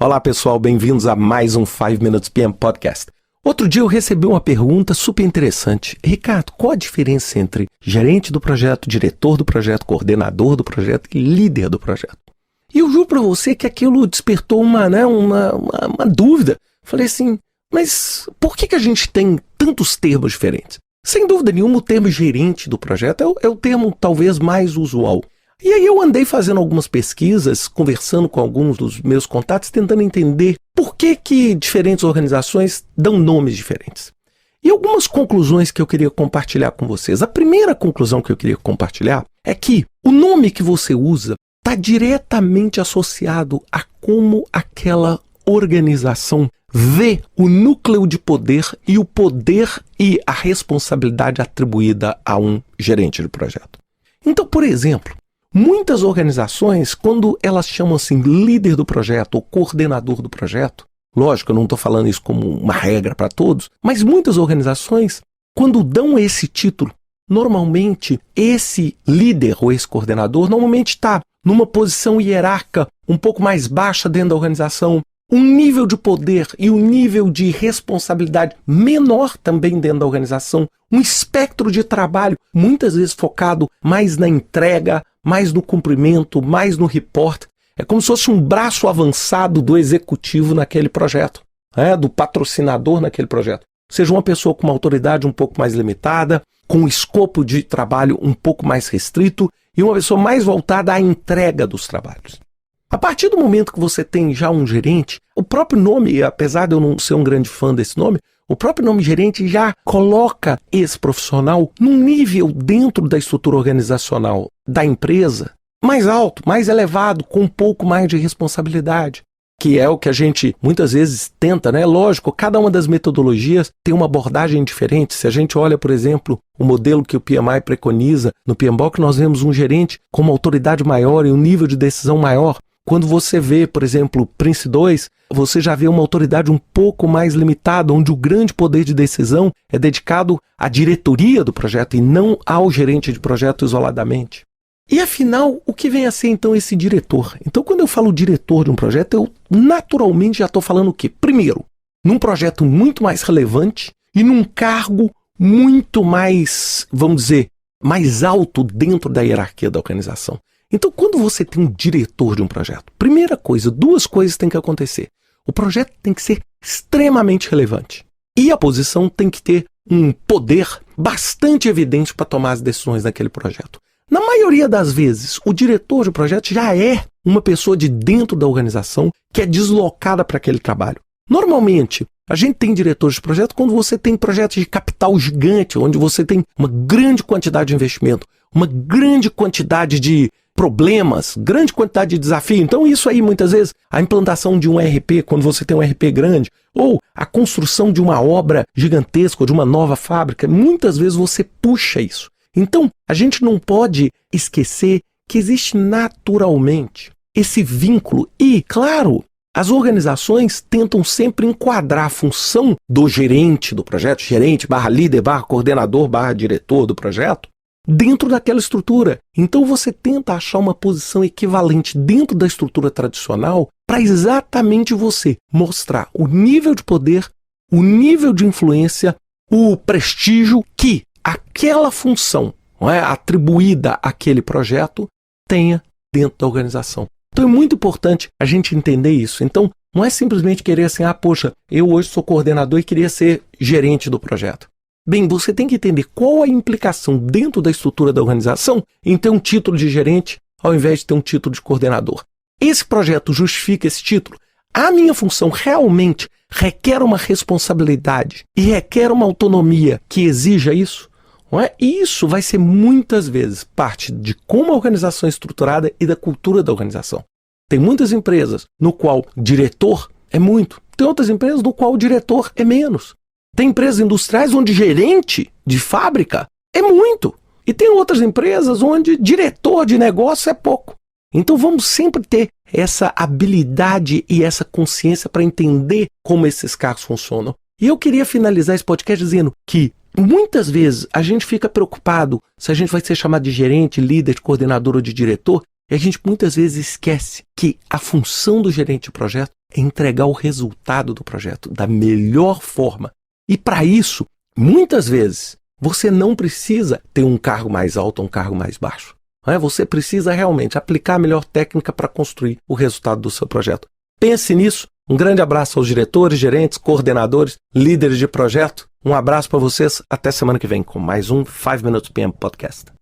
Olá pessoal, bem-vindos a mais um 5 Minutes PM Podcast. Outro dia eu recebi uma pergunta super interessante. Ricardo, qual a diferença entre gerente do projeto, diretor do projeto, coordenador do projeto e líder do projeto? E eu juro para você que aquilo despertou uma dúvida. Falei assim, mas por que a gente tem tantos termos diferentes? Sem dúvida nenhuma, o termo gerente do projeto é o termo talvez mais usual. E aí eu andei fazendo algumas pesquisas, conversando com alguns dos meus contatos, tentando entender por que diferentes organizações dão nomes diferentes. E algumas conclusões que eu queria compartilhar com vocês. A primeira conclusão que eu queria compartilhar é que o nome que você usa está diretamente associado a como aquela organização vê o núcleo de poder e a responsabilidade atribuída a um gerente de projeto. Então, por exemplo, muitas organizações, quando elas chamam assim líder do projeto ou coordenador do projeto, lógico, eu não estou falando isso como uma regra para todos, mas muitas organizações, quando dão esse título, normalmente esse líder ou esse coordenador normalmente está numa posição hierárquica um pouco mais baixa dentro da organização, um nível de poder e um nível de responsabilidade menor também dentro da organização, um espectro de trabalho muitas vezes focado mais na entrega, mais no cumprimento, mais no report. É como se fosse um braço avançado do executivo naquele projeto, do patrocinador naquele projeto. Seja uma pessoa com uma autoridade um pouco mais limitada, com um escopo de trabalho um pouco mais restrito e uma pessoa mais voltada à entrega dos trabalhos. A partir do momento que você tem já um gerente, o próprio nome, apesar de eu não ser um grande fã desse nome, o próprio nome gerente já coloca esse profissional num nível dentro da estrutura organizacional da empresa mais alto, mais elevado, com um pouco mais de responsabilidade, que é o que a gente muitas vezes tenta, né? Lógico, cada uma das metodologias tem uma abordagem diferente. Se a gente olha, por exemplo, o modelo que o PMI preconiza, no PMBOK nós vemos um gerente com uma autoridade maior e um nível de decisão maior. Quando você vê, por exemplo, Prince 2, você já vê uma autoridade um pouco mais limitada, onde o grande poder de decisão é dedicado à diretoria do projeto e não ao gerente de projeto isoladamente. E afinal, o que vem a ser então esse diretor? Então, quando eu falo diretor de um projeto, eu naturalmente já estou falando o quê? Primeiro, num projeto muito mais relevante e num cargo muito mais, vamos dizer, mais alto dentro da hierarquia da organização. Então, quando você tem um diretor de um projeto, primeira coisa, duas coisas têm que acontecer. O projeto tem que ser extremamente relevante e a posição tem que ter um poder bastante evidente para tomar as decisões daquele projeto. Na maioria das vezes, o diretor de projeto já é uma pessoa de dentro da organização que é deslocada para aquele trabalho. Normalmente, a gente tem diretores de projeto quando você tem projetos de capital gigante, onde você tem uma grande quantidade de investimento, uma grande quantidade de problemas, grande quantidade de desafio. Então isso aí muitas vezes, a implantação de um ERP, quando você tem um ERP grande, ou a construção de uma obra gigantesca, ou de uma nova fábrica, muitas vezes você puxa isso. Então a gente não pode esquecer que existe naturalmente esse vínculo e, claro, as organizações tentam sempre enquadrar a função do gerente do projeto, gerente / líder / coordenador / diretor do projeto, dentro daquela estrutura. Então você tenta achar uma posição equivalente dentro da estrutura tradicional para exatamente você mostrar o nível de poder, o nível de influência, o prestígio que aquela função atribuída àquele projeto tenha dentro da organização. Então é muito importante a gente entender isso. Então não é simplesmente querer assim, poxa, eu hoje sou coordenador e queria ser gerente do projeto. Bem, você tem que entender qual a implicação dentro da estrutura da organização em ter um título de gerente ao invés de ter um título de coordenador. Esse projeto justifica esse título? A minha função realmente requer uma responsabilidade e requer uma autonomia que exija isso? Não é? E isso vai ser muitas vezes parte de como a organização é estruturada e da cultura da organização. Tem muitas empresas no qual diretor é muito, tem outras empresas no qual o diretor é menos. Tem empresas industriais onde gerente de fábrica é muito. E tem outras empresas onde diretor de negócio é pouco. Então vamos sempre ter essa habilidade e essa consciência para entender como esses cargos funcionam. E eu queria finalizar esse podcast dizendo que muitas vezes a gente fica preocupado se a gente vai ser chamado de gerente, líder, de coordenador ou de diretor, e a gente muitas vezes esquece que a função do gerente de projeto é entregar o resultado do projeto da melhor forma. E para isso, muitas vezes, você não precisa ter um cargo mais alto ou um cargo mais baixo. Você precisa realmente aplicar a melhor técnica para construir o resultado do seu projeto. Pense nisso. Um grande abraço aos diretores, gerentes, coordenadores, líderes de projeto. Um abraço para vocês. Até semana que vem com mais um 5 Minutes PM Podcast.